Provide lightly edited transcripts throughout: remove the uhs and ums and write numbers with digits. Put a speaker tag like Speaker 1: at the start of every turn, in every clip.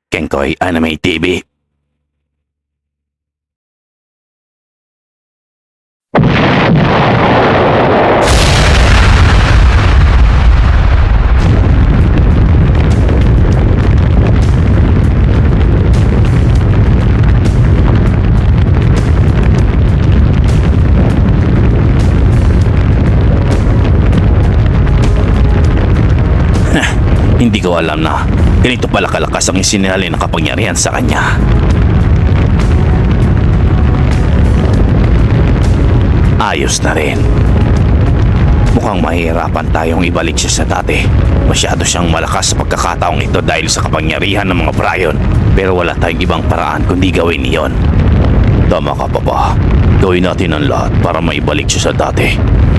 Speaker 1: Kengkoy Anime TV. Hindi ko alam na ganito pala kalakas ang isinalin ng kapangyarihan sa kanya. Ayos na rin. Mukhang mahihirapan tayong ibalik siya sa dati. Masyado siyang malakas sa pagkakataong ito dahil sa kapangyarihan ng mga Bryon. Pero wala tayong ibang paraan kundi gawin iyon. Tama ka, Papa. Gawin natin ang lahat para maibalik siya sa dati.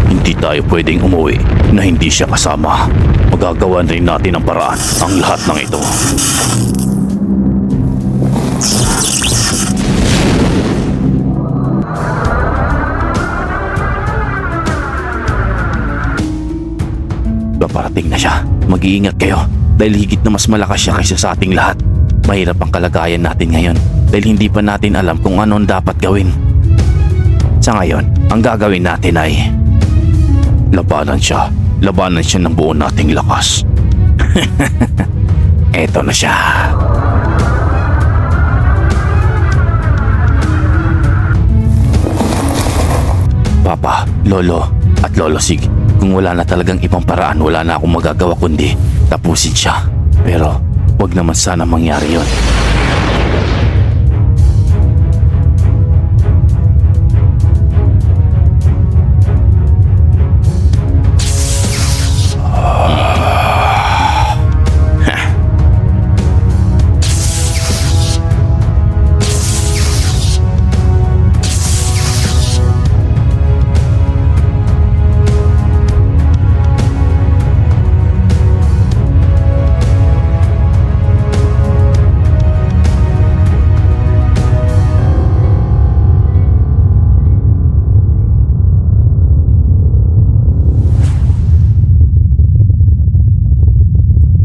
Speaker 1: Hindi tayo pwedeng umuwi na hindi siya kasama. Magagawan rin natin ang paraan ang lahat ng ito. Paparating na siya. Mag-iingat kayo dahil higit na mas malakas siya kaysa sa ating lahat. Mahirap ang kalagayan natin ngayon dahil hindi pa natin alam kung ano ang dapat gawin. Sa ngayon, ang gagawin natin ay labanan siya. Labanan siya ng buo nating lakas. Eto na siya. Papa, Lolo at Lolo Sig, kung wala na talagang ibang paraan, wala na akong magagawa kundi tapusin siya. Pero wag naman sana mangyari yun.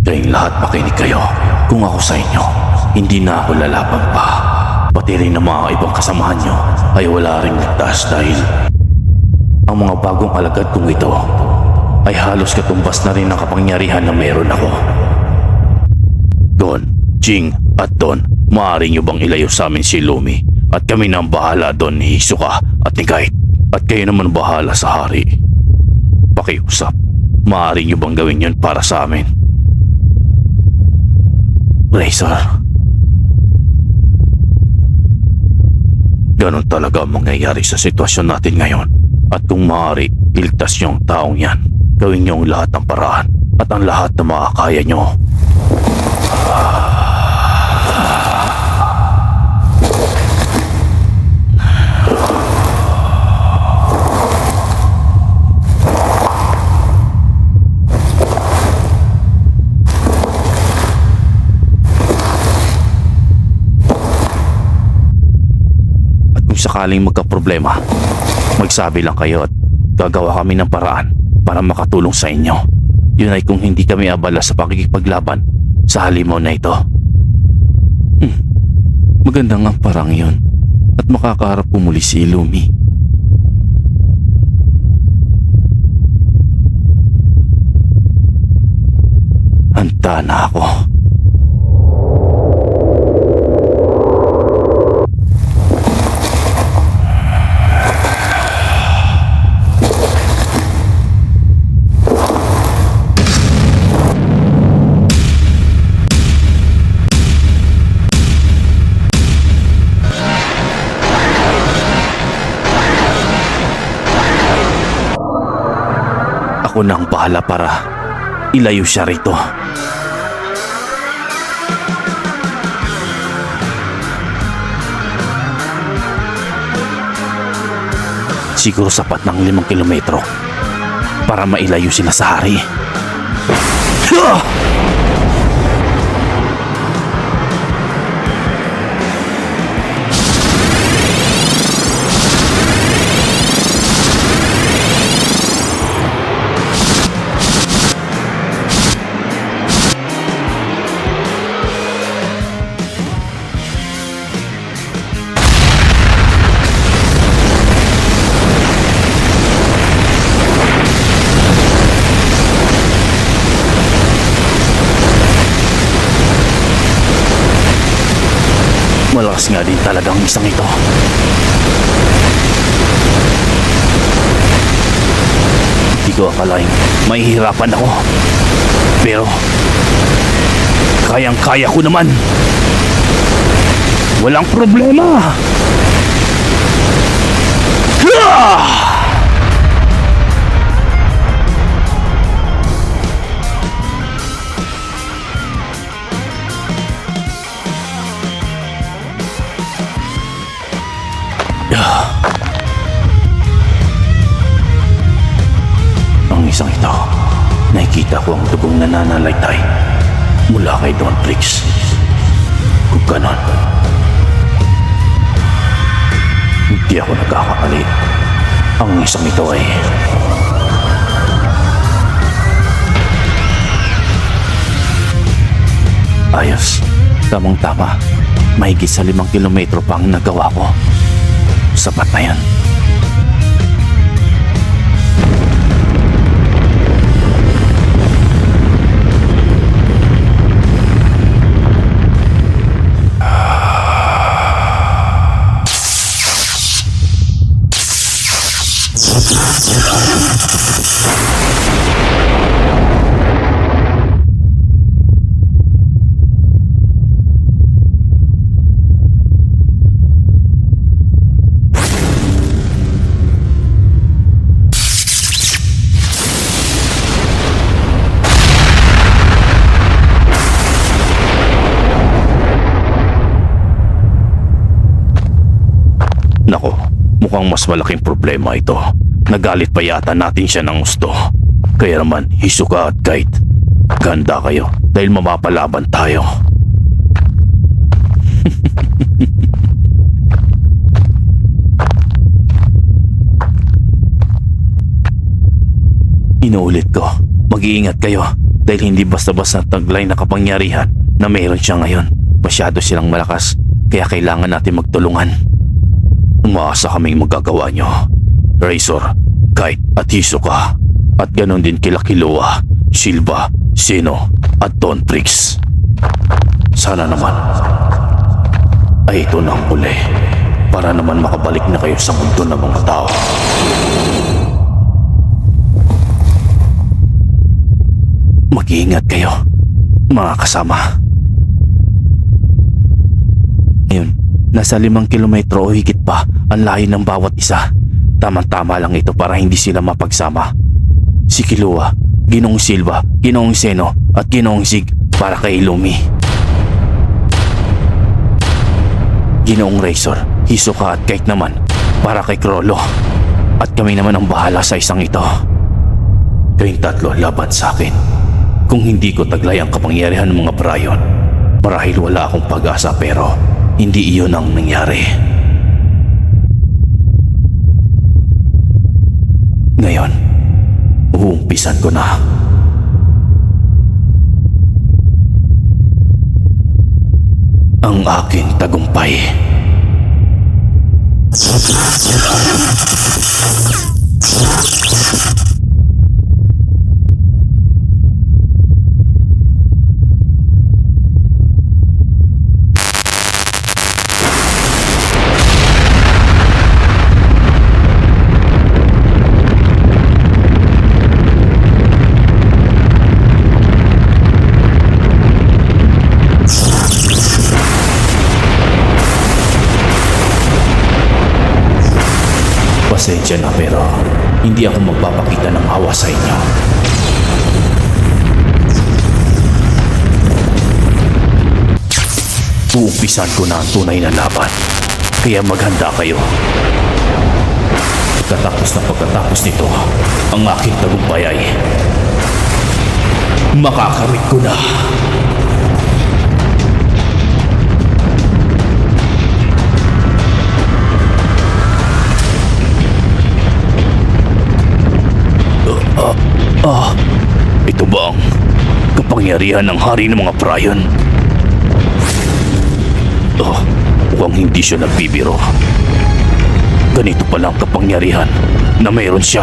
Speaker 1: Kayong lahat makinig kayo. Kung ako sa inyo, hindi na ako lalaban pa. Pati rin ng mga ibang kasamahan nyo ay wala ring ligtas dahil ang mga bagong alagad kong ito ay halos katumbas na rin ng kapangyarihan na meron ako. Gon, Jing at Don, maaari nyo bang ilayo sa amin si Lumi at kami na ang bahala doon ni Hisoka at ni Kite at kayo naman bahala sa hari. Pakiusap, maaari nyo bang gawin yun para sa amin? Razor. Ganon talaga ang mangyayari sa sitwasyon natin ngayon. At kung maaari, iligtas niyo ang taong yan. Gawin niyo ang lahat ng paraan at ang lahat na makakaya niyo. Sakaling magka-problema, magsabi lang kayo at gagawa kami ng paraan para makatulong sa inyo. Yun ay kung hindi kami abala sa pakikipaglaban sa halimaw na ito. Maganda nga parang yun at makakaharap po muli si Lumi. Handa na ako. Ako na ang bahala para ilayo siya rito. Siguro sapat ng 5 kilometro para mailayo sila sa hari. Malakas nga din talagang isang ito. Hindi ko akalaing mahihirapan ako. Pero, kayang-kaya ko naman. Walang problema. Ah! Ang isang ito, nakikita ko ang dugong nananalaytay mula kay Don Trix. Kung ganon, hindi ako nagkakamali. Ang isang ito ay ayos, tamang-tama. Mahigit sa 5 kilometro pa ang nagawa ko. Sapat na yan. Nako, mukhang mas malaking problema ito. Nagalit pa yata natin siya ng gusto. Kaya naman, Hisoka at Kite, ganda kayo dahil mamapalaban tayo. Inuulit ko, mag-iingat kayo dahil hindi basta-basta taglay na kapangyarihan na mayroon siya ngayon. Masyado silang malakas kaya kailangan natin magtulungan. Umaasa kaming magagawa nyo, Razor, Kite at Hisoka. At ganon din kila Killua, Silva, Zeno at Don Trix. Sana naman ay ito na ang huli para naman makabalik na kayo sa mundo ng mga tao. Mag-iingat kayo, mga kasama. Ngayon, nasa 5 kilometro o higit pa ang layo ng bawat isa. Tamang-tama lang ito para hindi sila mapagsama. Si Killua, Ginoong Silva, Ginoong Zeno at Ginoong Zig para kay Illumi. Ginoong Razor, Hisoka at Kite naman para kay Chrollo. At kami naman ang bahala sa isang ito. Kayong tatlo laban sa akin. Kung hindi ko taglay ang kapangyarihan ng mga Bryon, marahil wala akong pag-asa pero hindi iyon ang nangyari. Ngayon, uumpisan ko na. Ang aking tagumpay. Pasensya na pero hindi ako magpapakita ng awa sa inyo. Uumpisan ko na ang tunay na laban, kaya maghanda kayo. Pagkatapos nito, ang aking tagumpay ay makakamit ko na. Ito ba ang kapangyarihan ng hari ng mga Bryon? Mukhang hindi siya nagbibiro. Ganito pala ang kapangyarihan na mayroon siya.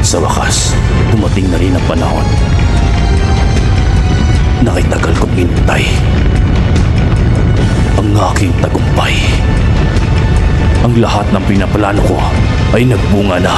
Speaker 1: Sa wakas, dumating na rin ang panahon. Nakitagal kong hintay. Ang ang aking tagumpay. Ang lahat ng pinaplano ko ay nagbunga na.